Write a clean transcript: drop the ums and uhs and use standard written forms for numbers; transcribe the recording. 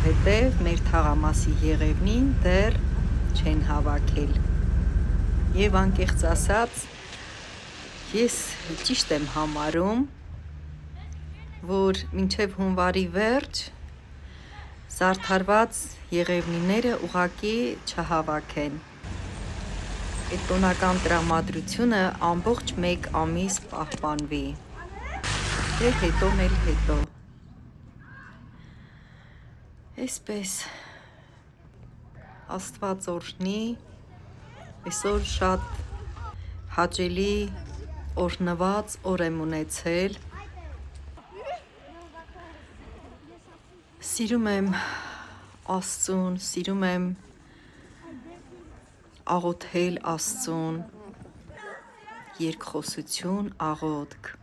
որովհետև մեր թաղամասի եղևնին դեռ չեն հավաքել։ Եվ անկեղծ ասած, ես ճիշտ եմ համարում, որ մինչև հունվարի վերջ զարդարված եղևնիները ուղղակի չհավաքեն։ Այդ տոնական տրամադրությունը ամբողջ 1 ամիս պահպանվի։ Եվ հետո մեր հետո։ Այսպես, Աստված օրհնի, այսօր շատ հաճելի օրհնված օր եմ ունեցել։ Սիրում եմ Աստծուն, սիրում եմ աղոթել Աստծուն, երկխոսություն, աղոթք։